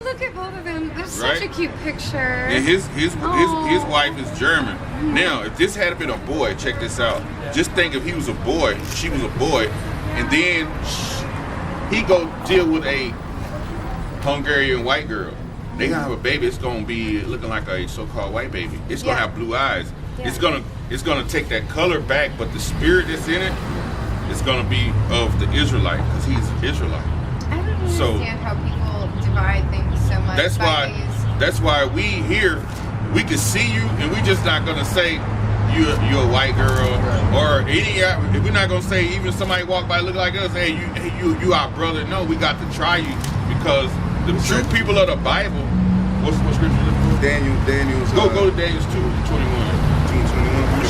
Look at both of them. That's Right? such a cute picture. And his wife is German. Now, if this had been a boy, check this out. Just think if he was a boy, she was a boy, and then he go deal with a Hungarian white girl. They gonna have a baby. It's gonna be looking like a so-called white baby. It's gonna have blue eyes. Yeah. It's gonna take that color back, but the spirit that's in it is gonna be of the Israelite because he's Israelite. I don't understand how people divide things so much. That's why we here, we can see you, and we just not gonna say you're a white girl or any. We're not gonna say even somebody walk by look like us. Hey, you our brother. No, we got to try you because the true people of the Bible. What's scripture? Daniel's. Go to Daniel's 2:21.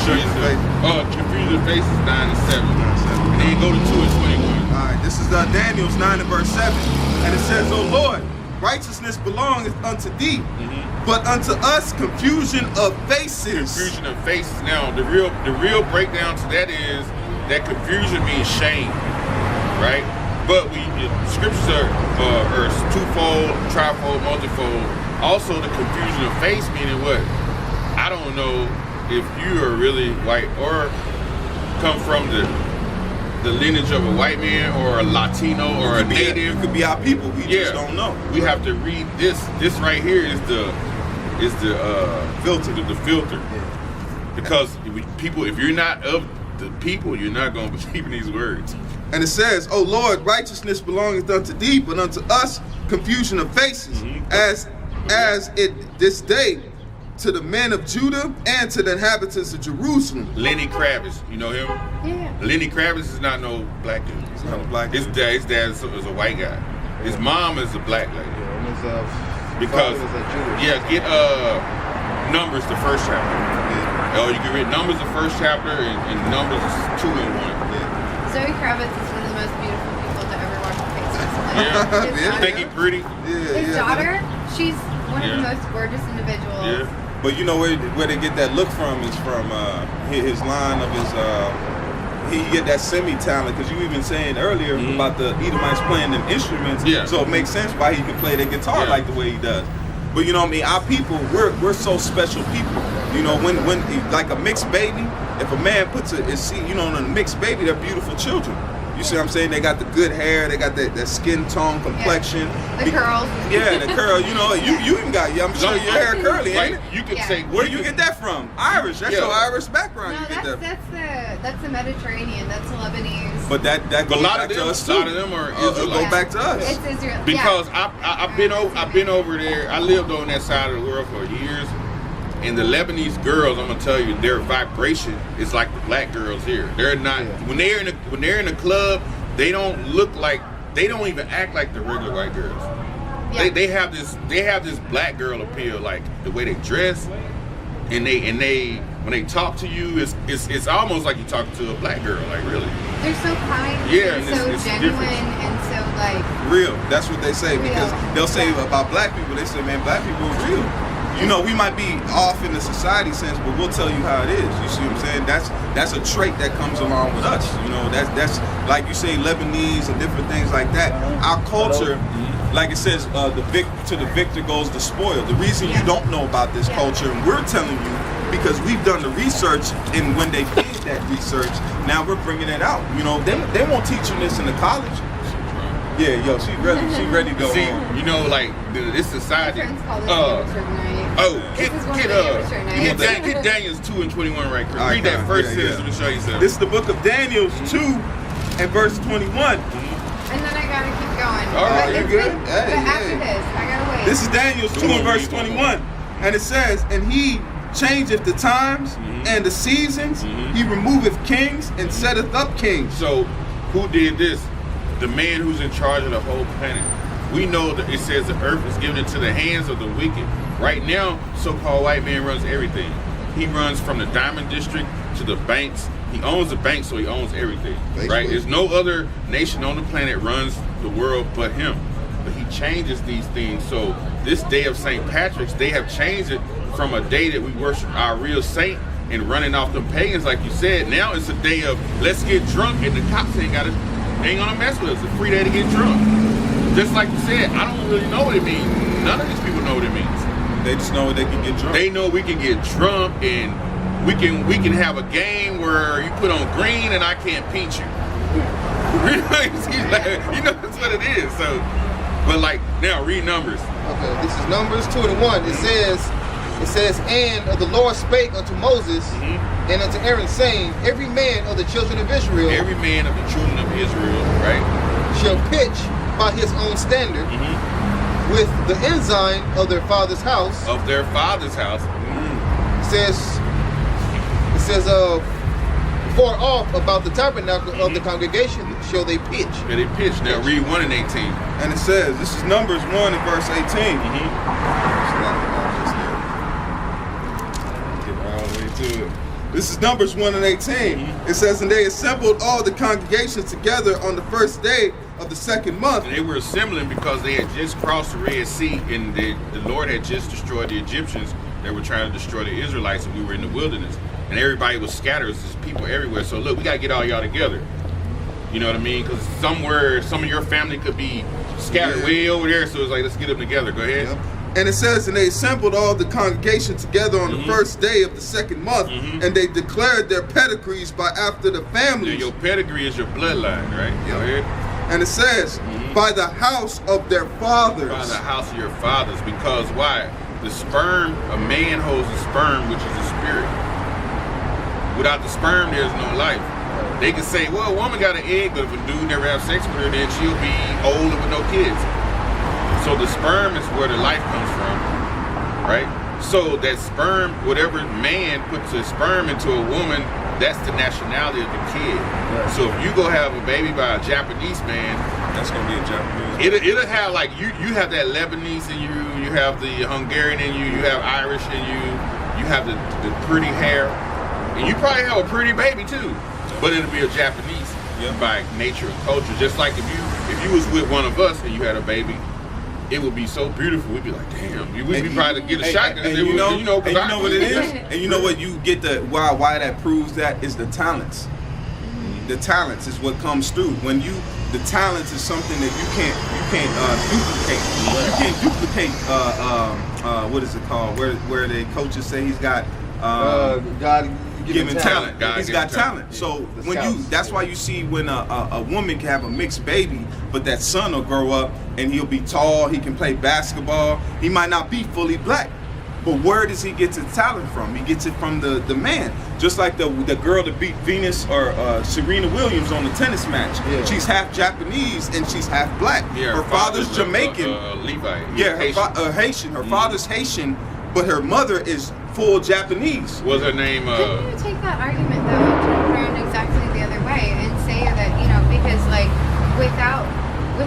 2:21. Confusion faces 9 and 7. And then go to 2:21. All right, this is Daniel's 9 and verse 7, and it says, "O Lord, righteousness belongeth unto thee, but unto us confusion of faces." Confusion of faces. Now, the real breakdown to that is that confusion means shame, right? But scriptures are twofold, trifold, multifold. Also, the confusion of face meaning what? I don't know if you are really white or come from the lineage of a white man or a Latino or a native. It could be our people. We just don't know. We have to read this. This right here is the filter. The filter. Because if you're not of the people, you're not going to believe in these words. And it says, "O Lord, righteousness belongeth unto thee, but unto us confusion of faces, as it this day to the men of Judah and to the inhabitants of Jerusalem." Lenny Kravitz, you know him? Yeah. Lenny Kravitz is not no black dude. He's not a black His dude. dad is a white guy. His mom is a black lady. Because get Numbers the first chapter. Oh, you can read Numbers the first chapter and Numbers 2 and 1. Zoe Kravitz is one of the most beautiful people to ever walk the face of this planet. Yeah. His You daughter- think he pretty? His daughter, she's one of the most gorgeous individuals. Yeah. But you know where they get that look from is from his line of his he get that semi-talent, because you even saying earlier about the Edomites playing them instruments, so it makes sense why he can play the guitar like the way he does. But you know what I mean, our people, we're so special people. You know, when like a mixed baby, if a man puts in a mixed baby, they're beautiful children. You see what I'm saying? They got the good hair, they got that skin tone, complexion. The curls. Yeah, the curl. You know, you even got, I'm sure your hair curly, ain't it? You could say, Where you get that from? Irish. That's your Irish background. No, you get that from. that's the Mediterranean. That's Lebanese. But that goes back to us too. A lot of them are Israelites. Go back to us. It's Israel. Because I've been over there. I lived on that side of the world for years, and the Lebanese girls, I'm gonna tell you, their vibration is like the black girls here. They're not when they're in a club, they don't even act like the regular white girls. Yeah. They have this black girl appeal, like the way they dress, and they when they talk to you, it's almost like you're talking to a black girl, like really. They're so kind, Yeah, and and so it's genuine, different. and so like Real. That's what they say, Real. because they'll say about black people, they say, man, black people are real. You know, we might be off in the society sense, but we'll tell you how it is. You see what I'm saying? That's a trait that comes along with us. You know, that's like you say, Lebanese and different things like that. Our culture, like it says, to the victor goes the spoil. The reason you don't know about this culture, and we're telling you, because we've done the research, and when they did that research, now we're bringing it out. You know, they won't teach you this in the college. Yeah, yo, she ready to go. See, you know, like this society. friends call this amateur night. Get This is one of the amateur nights. get Daniel's 2 and 21 right quick. All right, Read that first yeah. sentence. Let me show you something. This is the book of Daniel 2 and verse 21. And then I gotta keep going. All right, But you it's good? been- Hey, but after hey. this, I gotta wait. This is Daniel 2 and verse 21. And it says, "And he changeth the times and the seasons. He removeth kings and setteth up kings." So, who did this? The man who's in charge of the whole planet. We know that it says the earth is given into the hands of the wicked. Right now, so-called white man runs everything. He runs from the diamond district to the banks. He owns the banks, so he owns everything. Basically. Right? There's no other nation on the planet runs the world but him. But he changes these things. So this day of St. Patrick's, they have changed it from a day that we worship our real saint and running off them pagans, like you said. Now it's a day of let's get drunk, and the cops ain't gonna mess with us. It's a free day to get drunk. Just like you said, I don't really know what it means. None of these people know what it means. They just know they can get drunk. They know we can get drunk and we can have a game where you put on green and I can't pinch you. You know that's what it is. So, but like now read Numbers. Okay, this is Numbers 2:1. It says, and the Lord spake unto Moses and unto Aaron, saying, every man of the children of Israel, Right, shall pitch by his own standard with the ensign of their father's house. It says, far off about the tabernacle of the congregation shall they pitch. Yeah, they pitch. Now read 1:18. And it says, this is Numbers 1 and verse 18. Get all the way to it. This is Numbers 1 and 18. It says, and they assembled all the congregations together on the first day of the second month. And they were assembling because they had just crossed the Red Sea and the Lord had just destroyed the Egyptians that were trying to destroy the Israelites, and we were in the wilderness. And everybody was scattered. There's people everywhere. So look, we got to get all y'all together. You know what I mean? Because somewhere, some of your family could be scattered way over there. So it's like, let's get them together. Go ahead. Yep. And it says, and they assembled all the congregation together on the first day of the second month, and they declared their pedigrees by after the families. Yeah, your pedigree is your bloodline, right? Go ahead. And it says, by the house of their fathers. By the house of your fathers. Because why? The sperm, a man holds the sperm, which is the spirit. Without the sperm, there's no life. They can say, well, a woman got an egg, but if a dude never have sex with her, then she'll be old with no kids. So the sperm is where the life comes from, right? So that sperm, whatever man puts a sperm into a woman, that's the nationality of the kid. Right. So if you go have a baby by a Japanese man, that's gonna be a Japanese. It'll have like you have that Lebanese in you have the Hungarian in you have Irish in you have the pretty hair, and you probably have a pretty baby too. But it'll be a Japanese by nature and culture. Just like if you was with one of us and you had a baby, it would be so beautiful. We'd be like, damn, we'd probably get a shot. And you know what it is? And you know what you get why that proves that is the talents. The talents is what comes through. The talents is something that you can't duplicate. You can't duplicate what is it called? Where the coaches say he's got God given talent. He's got talent. So that's why you see when a woman can have a mixed baby, but that son will grow up and he'll be tall, he can play basketball, he might not be fully black. But where does he get his talent from? He gets it from the man. Just like the girl that beat Venus or Serena Williams on the tennis match. Yeah. She's half Japanese and she's half black. Yeah, her father's Jamaican. Levite. Yeah, Haitian. Her father's Haitian, but her mother is full Japanese. What's her name? Couldn't you take that argument though and turn it around exactly the other way and say that, you know, because like without the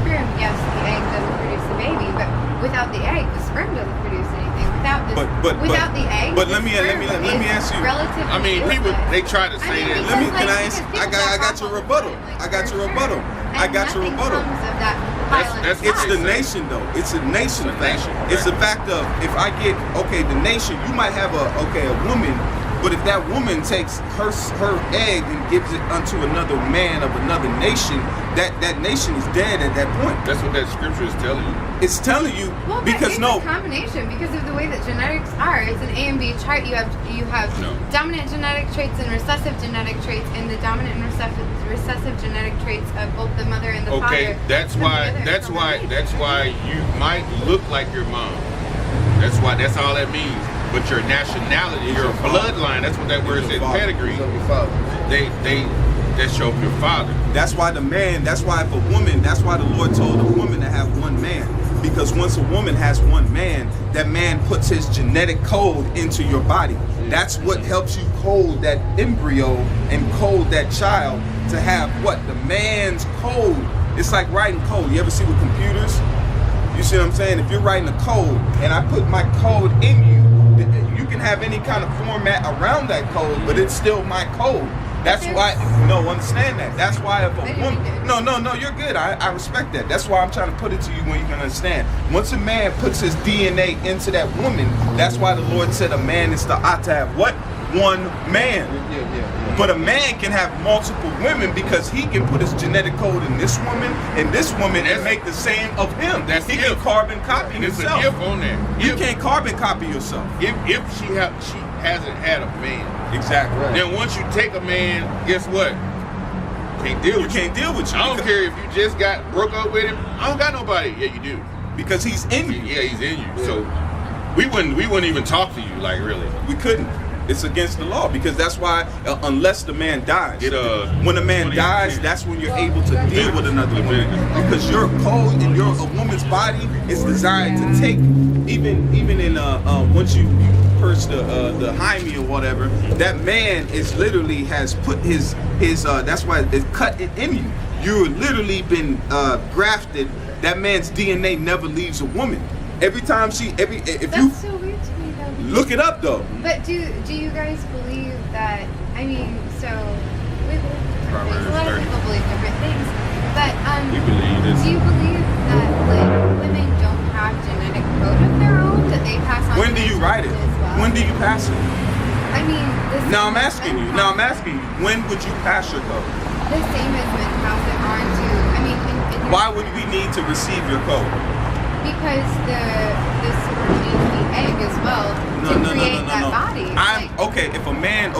sperm, yes, the egg doesn't produce the baby, but without the egg, the sperm doesn't produce anything. Without the egg, but let me ask you. I mean, people they try to say that. I got your rebuttal. I got your rebuttal. It's the nation though. It's a nation fact. It's the fact of if I get the nation. You might have a woman, but if that woman takes her egg and gives it unto another man of another nation, that nation is dead at that point. That's what that scripture is telling you. It's telling you because it's a combination because of the way that genetics are. It's an A and B chart. You have dominant genetic traits and recessive genetic traits, and the dominant and recessive genetic traits of both the mother and the father. Okay, that's why you might look like your mom. That's all that means. But your nationality, your bloodline, that's what that word says, pedigree. That show your father. That's why the Lord told a woman to have one man. Because once a woman has one man, that man puts his genetic code into your body. That's what helps you code that embryo and code that child to have the man's code. It's like writing code. You ever see with computers? You see what I'm saying? If you're writing a code and I put my code in you, you can have any kind of format around that code, but it's still my code. That's why, understand that. That's why if a woman, no, you're good. I respect that. That's why I'm trying to put it to you when you can understand. Once a man puts his DNA into that woman, that's why the Lord said a man is to have what? one man. Yeah. But a man can have multiple women because he can put his genetic code in this woman and this woman and make the same of him. He can carbon copy And it's a himself. if on there. You can't carbon copy yourself. If she hasn't had a man. Exactly. Right. Then once you take a man, guess what? Can't deal You with can't deal with you. I don't care if you just broke up with him. I don't got nobody. Yeah, you do. Because he's in you. Yeah, he's in you. So we wouldn't even talk to you, like, really. We couldn't. It's against the law because that's why unless the man dies, when a man dies, that's when you're able to deal with another woman because your code and a woman's body is designed to take even in once you purse the hyme or whatever, that man is literally has put his that's why it's cut it in you. You're literally been grafted. That man's DNA never leaves a woman. Every time That's so weird to me though. look it up though. But do you guys believe that? I mean, so we believe different things. A lot of people believe different things. But We believe this. do you believe that like women don't have genetic code of their own that they pass on? When do you write it? as well? When do you pass it? I mean, Now I'm asking you. When would you pass your code? The same as men pass it on to. I mean, in Why would we need to receive your code? Because the sperm needs the egg as well to create that body. Okay. If a man,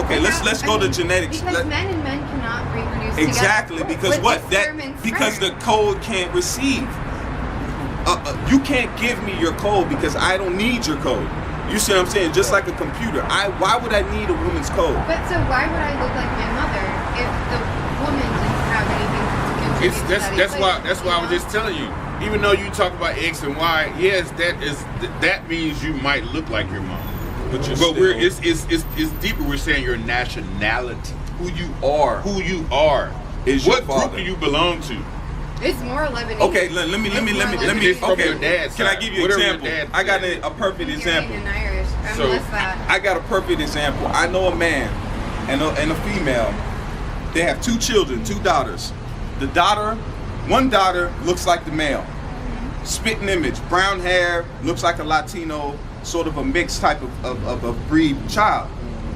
let's go to genetics. Because men and men cannot reproduce Exactly, together. because with what the that sperm and because the sperm. code can't receive. You can't give me your code because I don't need your code. You see what I'm saying? Just like a computer. Why would I need a woman's code? But so why would I look like my mother if the woman didn't have anything to contribute to that That's why I was just telling you. Even though you talk about X and Y, yes, that means you might look like your mom. But it's deeper. We're saying your nationality, who you are. Is your what father. group do you belong to? It's more Lebanese. Okay, let me. It's from your dad's Can I side. give you an Whatever your example? dad I got said. a perfect example. And Irish. So, Unless that. I got a perfect example. I know a man and a female. They have two children, two daughters. One daughter looks like the male. Spitting image, brown hair, looks like a Latino, sort of a mixed type of breed child.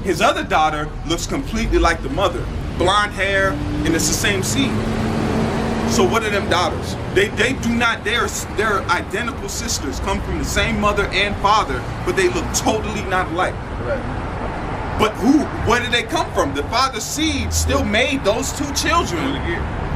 His other daughter looks completely like the mother. Blonde hair, and it's the same seed. So what are them daughters? They do not, they're identical sisters, come from the same mother and father, but they look totally not alike. Right. But where did they come from? The father's seed still made those two children.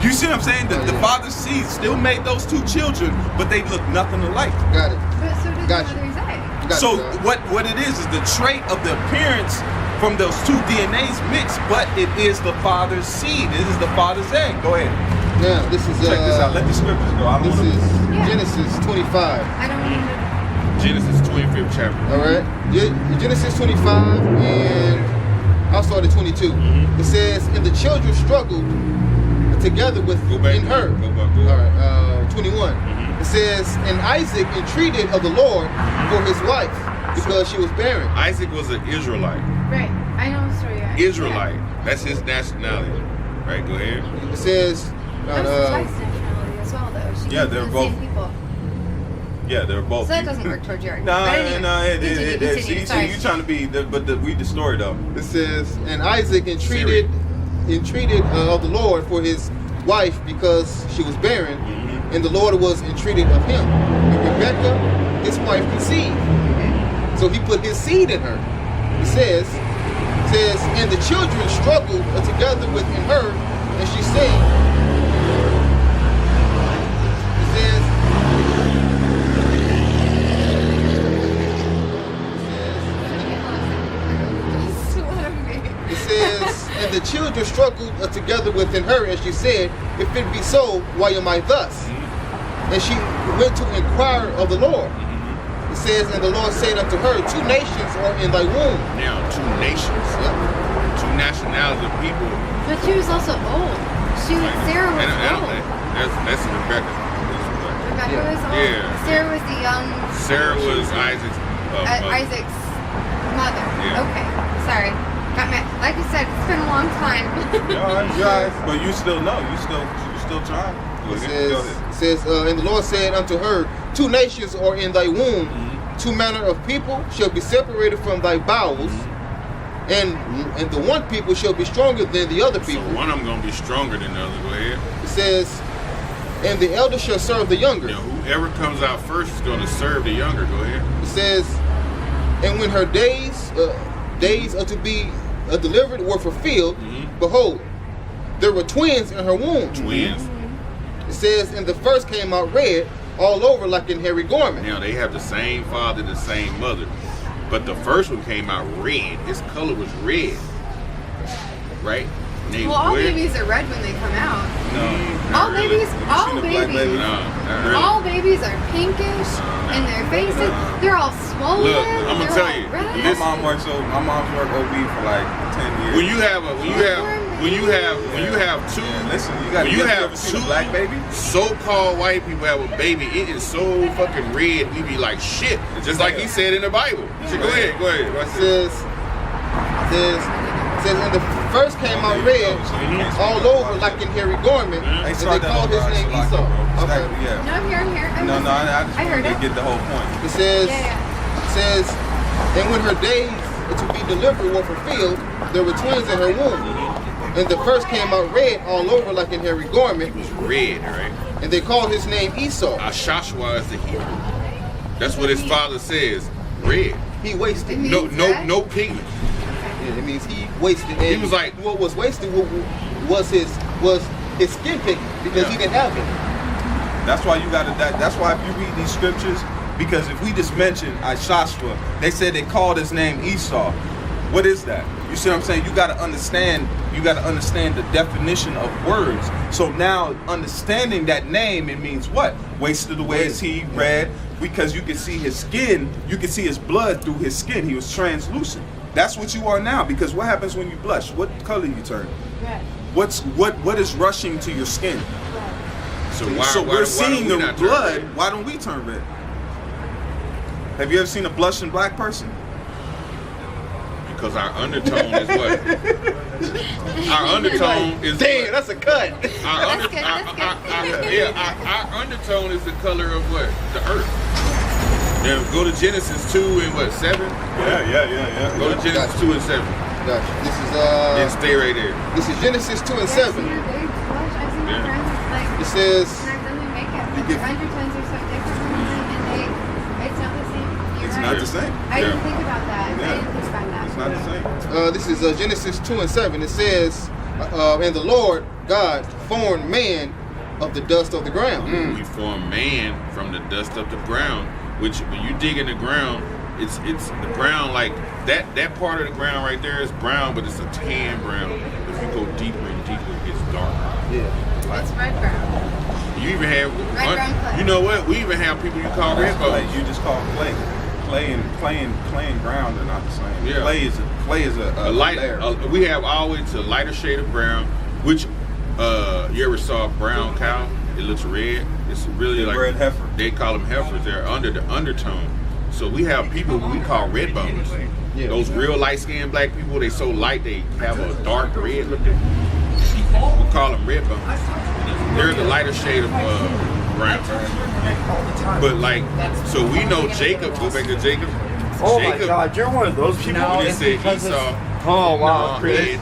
You see what I'm saying? The father's seed still made those two children, but they look nothing alike. Got it. But so does Gotcha. the mother's egg. Got So it. what it is the trait of the appearance from those two DNAs mixed, but it is the father's seed. It is the father's egg. Go ahead. Now this is Check this out. Let the scriptures go. I don't this wanna- is Yeah. Genesis 25. I don't need to. Genesis 25th chapter. All right, Genesis 25, and I'll start at 22. It says, "And the children struggled together with Go back. in her." Go back. Go All back. right, 21. It says, "And Isaac entreated of the Lord for his wife because she was barren." Isaac was an Israelite. Right. I know the story. Israelite. That's his nationality. Right, go ahead. It says, That's his wife's nationality as well, though. She Yeah, comes they're from the both- same people. Yeah, they're both. So that doesn't work towards your No, argument. But anyway, no. continue. See, Sorry. you trying to be, but read the story though. it says, "And Isaac entreated of the Lord for his wife because she was barren, and the Lord was entreated of him. And Rebekah, his wife, conceived. So he put his seed in her." It says, "And the children struggled together within her, and she said," it says, It says, "And the children struggled together within her, and she said, If it be so, why am I thus? And she went to inquire of the Lord. It says, "And the Lord said unto her, Two nations are in thy womb." Now, two nations, Yep. two nationalities of people. But she was also old. Sarah was old. That's Rebecca. Rebecca Yeah. was old. Yeah. Sarah was the young. Sarah was Isaac's mother. Isaac's mother. Yeah. Okay. Sorry. Got my, like I said, it's been a long time. But you still know. You still trying. Go It ahead. Go says, ahead. it says, "And the Lord said unto her, Two nations are in thy womb, two manner of people shall be separated from thy bowels, and the one people shall be stronger than the other So people. one of them gonna be stronger than the other. Go ahead. It says, and the elder shall serve the younger. Now, whoever comes out first is gonna serve the younger. Go ahead. It says, and when her days are to be delivered were fulfilled, behold, there were twins in her womb. Twins. It says, and the first came out red all over like in hairy garment. Now they have the same father, the same mother, but the first one came out red. His color was red, right? Named Well, all Where? babies are red when they come out. No. All really. babies, all seen a black babies, baby? No, not really. all babies are pinkish in their faces. They're all swollen. Look, I'ma they're tell all you, red. My mom's worked OB for like 10 years. When you have two, Listen, you got when you ever have seen a two black baby? so-called white people have a baby, it is so fucking red. We be like shit, just like he said in the Bible. So go ahead. What's It says, and the first came out red all over like in hairy garment, and they called his name Esau. Okay. Yeah. No, I'm here. No, I just I heard wanted to it. get the whole point. It says, Yeah. says, and when her days to be delivered were fulfilled, there were twins in her womb. And the first came out red all over like in hairy garment, red, right? and they called his name Esau. Ashashwa is the Hebrew. That's what his father says. Red. He wasted. It No, means red? no pigment. Yeah, it means he wasted. And He was like- what was wasted was his skin pigment because he didn't have it. That's why you gotta. That's why if you read these scriptures, because if we just mention Joshua, they said they called his name Esau. What is that? You see what I'm saying? You gotta understand. You gotta understand the definition of words. So now, understanding that name, it means what? Wasted away is he, red, because you can see his skin. You can see his blood through his skin. He was translucent. That's what you are now. Because what happens when you blush? What color you turn? Red. What is rushing to your skin? So So we're seeing don't we the not turn blood. red? Why don't we turn red? Have you ever seen a blushing black person? Because our undertone is what? Our undertone is Damn, what? that's a cut. Our, That's good, that's good. our undertone is the color of what? The earth. Now go to Genesis 2 and what, 7? Yeah. Go to Genesis 2 and 7. Gotcha. Then stay right there. This is Genesis 2 and I've 7. seen your babes blush. I've seen my Yeah. friends like It says, when I've done their makeup. You But get- their undertones are so different from mine, and it's not the same. You're It's right. not the same. I didn't think about that. Yeah. I didn't think about that. It's not the same. this is Genesis 2 and 7. It says, and the Lord God formed man of the dust of the ground. We form man from the dust of the ground, which when you dig in the ground, it's the ground like that part of the ground right there is brown, but it's a tan brown. If you go deeper and deeper, it gets darker. Yeah. It's red brown. You even have Red brown clay. you know what? We even have people you call red Clay, bones. you just call clay. Clay and ground are not the same. Yeah. Clay is a A light, layer. we have always a lighter shade of brown, which you ever saw a brown cow? It looks red. It's really like red heifer. They call them heifers. They're under the undertone. So we have people who we call red bones. Yeah. Those real light skinned black people, they so light they have a dark red looking. We call them red bones. They're the lighter shade of brown. But like, so we know Jacob. Go back to Jacob. Oh Jacob, my God, you're one of those people. when No, they it's said because Esau. it's- Oh wow, No, Chris. it-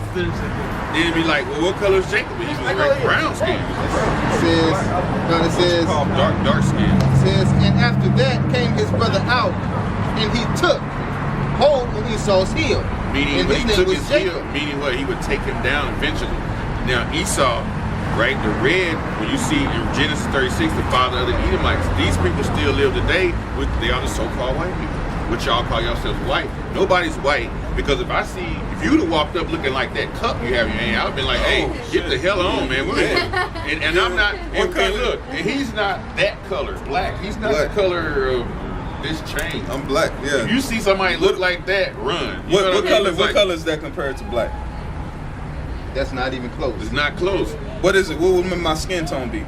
They'd be like, well, what color is Jacob? And he was like brown skin. It says, Dark skin. says, and after that came his brother out, and he took hold of Esau's heel. Meaning and when his he name took was his Jacob. heel, meaning what? He would take him down eventually. Now Esau, right? The red, when you see in Genesis 36, the father of the Edomites, these people still live today. They are the so-called white people. Which y'all call yourselves white. Nobody's white, because if you'd have walked up looking like that cup you have in your hand, I'd have been like, hey, get the hell on, man. And I'm not, and look, and he's not that color, black. He's not Black. the color of this chain. I'm black. Yeah. If you see somebody look like that, run. You know What I mean? color? It's What like, color is that compared to black? That's not even close. It's not close. What is it? What would my skin tone be?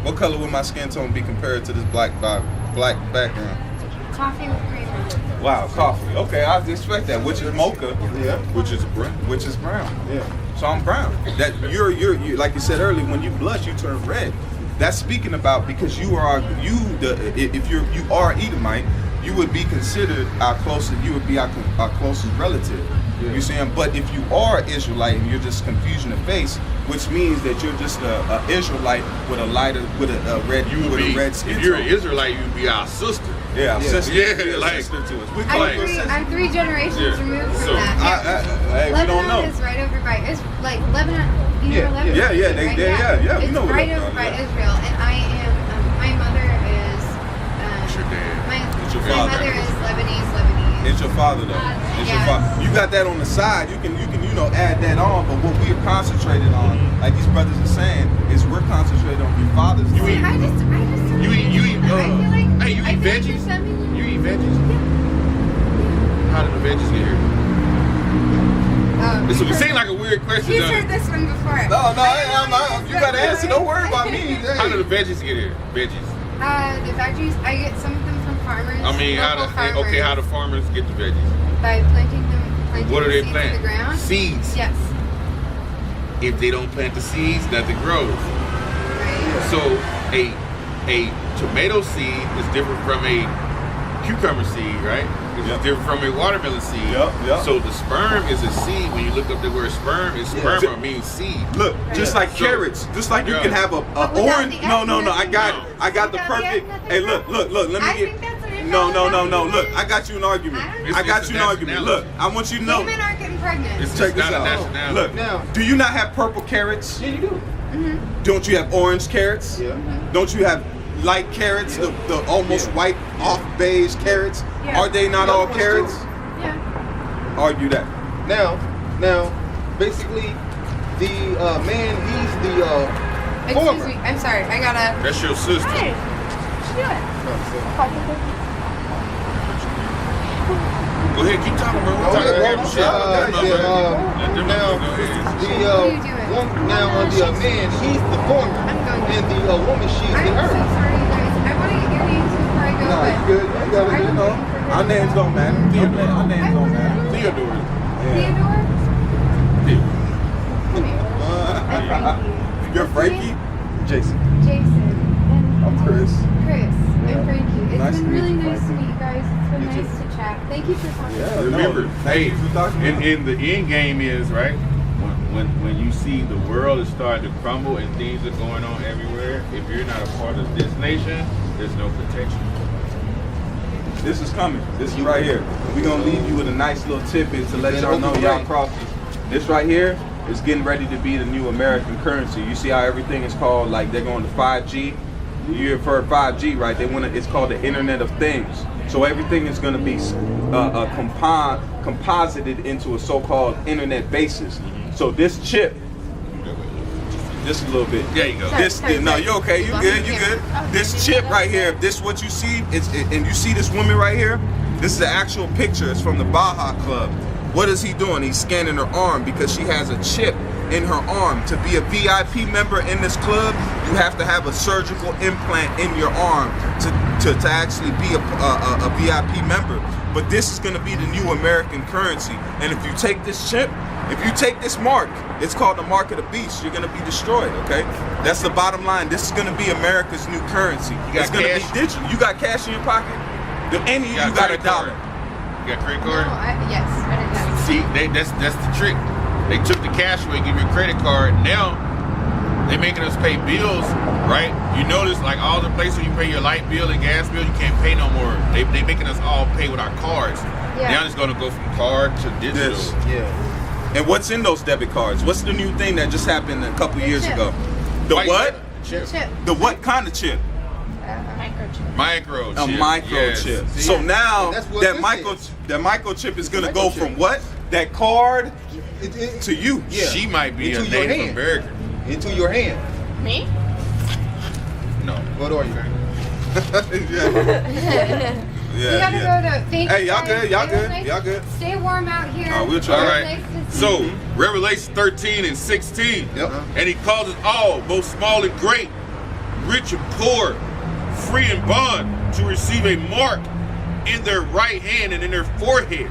What color would my skin tone be compared to this black background? Coffee with cream. Wow, coffee. Okay, I expect that. Which is mocha, Yeah. Which is brown. which is brown. Yeah. So I'm brown. That you're like you said earlier, when you blush, you turn red. That's speaking about because you are Edomite, you would be considered our closest. You would be our closest relative. Yeah. You see, but if you are Israelite and you're just confusion of face, which means that you're just a Israelite with a red skin if you're tone. an Israelite, you'd be our sister. Yeah, Yeah. sister. Yeah, Be a like- sister to us. We call you a sister. I'm 3 generations Yeah. removed from So, that. Hey, we don't Lebanon know. is right over by like Lebanon. You Yeah, know Lebanon? yeah, right? we It's know where right Lebanon over by is. Israel, and I am. My mother is. What's your dad? My your my father? mother is Lebanese. It's your father though. It's your Yeah. father. You got that on the side. You can add that on. But what we're concentrated on, like these brothers are saying, is we're concentrated on your father's. You line. eat- I just. You eat I feel like. hey, you I eat feel like veggies? you're sending me- You eat veggies? How did the veggies get here? This would seem like a weird question. He's doesn't heard it? this one before. No, I'm not. You gotta answer. Don't worry about me. How did the veggies get here? Veggies. The factories, I get some of them from farmers. I mean, how local do farmers, how do farmers get the veggies? by planting What do the they seeds plant? in the ground. Seeds. Yes. If they don't plant the seeds, nothing grows. Right. So a tomato seed is different from a cucumber seed, right? It's Yep. different from a watermelon seed. Yep. So the sperm is a seed. When you look up the word sperm, it's sperma means seed. Look, just like So- carrots, just like you Yeah. can have a without orange. the No, egg, I nothing got grows. the Without the perfect. egg, nothing Hey, look. grows. Let me I get. think that's an No. invalid Look, I got you an argument. I I got you an It's argument. nationality. Look, I want you to know. Women aren't getting pregnant. It's Check this not a out. nationality. Look, Now- do you not have purple carrots? Yeah, you do. Don't you have orange carrots? Yeah. Don't you have light carrots? Yeah. The almost Yeah. white, off beige carrots? Yeah. Are they not The all other ones carrots? Yeah. Argue that. Now, basically, the man, he's the Excuse former. me. I'm sorry. I gotta. That's your sister. Hey. Do it. Go ahead, keep talking, bro. Oh, Talk yeah, about well, shit. Let them know, yeah, bro. Let them now, know, go ahead. the What are you doing? now on the man, he's the former, I'm going to- and the woman, she's I'm the so earth. sorry, you guys. I want to get your names before I go. No, but you good. You got I it. You know, forget our names don't matter. Our names don't matter. Theodore. Theodore? Theodore. Come here. And Frankie. You're Frankie? Jason. Jason. And I'm Chris. Chris. Yeah. And Frankie. It's Nice been to meet really you, nice to Frankie. meet you guys. It's been You nice too. to chat. Thank you for coming. Yeah. Remember, Thank hey, you for talking about in the end game is right when you see the world is starting to crumble and things are going on everywhere. If you're not a part of this nation, there's no protection. This is coming. This is right here. We're gonna leave you with a nice little tidbit to let And y'all know open y'all brain. cross. This right here is getting ready to be the new American currency. You see how everything is called, like they're going to 5G. You've heard 5G, right? It's called the Internet of Things. So everything is going to be composited into a so-called internet basis. So this chip, just a little bit. There you go. No, you okay? You good? You good? This chip right here, this what you see, and you see this woman right here. This is the actual picture. It's from the Baja Club. What is he doing? He's scanning her arm because she has a chip in her arm. To be a VIP member in this club, you have to have a surgical implant in your arm to actually be a VIP member. But this is going to be the new American currency. And if you take this chip, if you take this mark, it's called the mark of the beast. You're going to be destroyed, okay? That's the bottom line. This is going to be America's new currency. got It's going to cash? be digital. You got cash in your pocket? And you got a credit card? dollar. You got credit No, card? yes, I didn't have it. See, that's the trick. They took the cash away, give you a credit card. Now they making us pay bills, right? You notice like all the places you pay your light bill and gas bill, you can't pay no more. They making us all pay with our cards. Yeah. Now it's gonna go from card to digital. This. Yeah. And what's in those debit cards? What's the new thing that just happened a couple The years chip. ago? The White what? chip. Chip. The what kind of chip? Microchip. A microchip. Yes. See? So now And that's what that this microchip is gonna It's a go microchip. from what? That card It- to you. Yeah. She might be a Into your Native hand. American. into your hand. Me? No. What are you? We gotta go to. Thank Hey, you y'all guys. good? Y'all It was good? nice. Y'all good? Stay warm out here. Oh, we'll try. All It was right. nice to see So you. Revelation 13 and 16. Yep. And he calls us all, both small and great, rich and poor, free and bond, to receive a mark in their right hand and in their foreheads.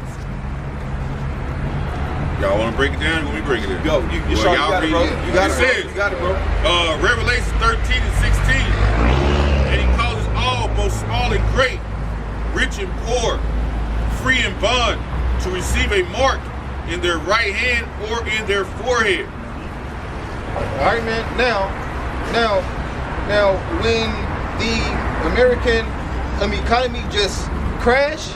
Y'all want to break it down? Let me break it down. Go. You Well, sure y'all you got it, read bro? it. You got It it, bro. says, You got it, bro. Revelation 13 and 16. And he calls us all, both small and great, rich and poor, free and bond, to receive a mark in their right hand or in their forehead. All right, man. Now, when the American economy just crashed,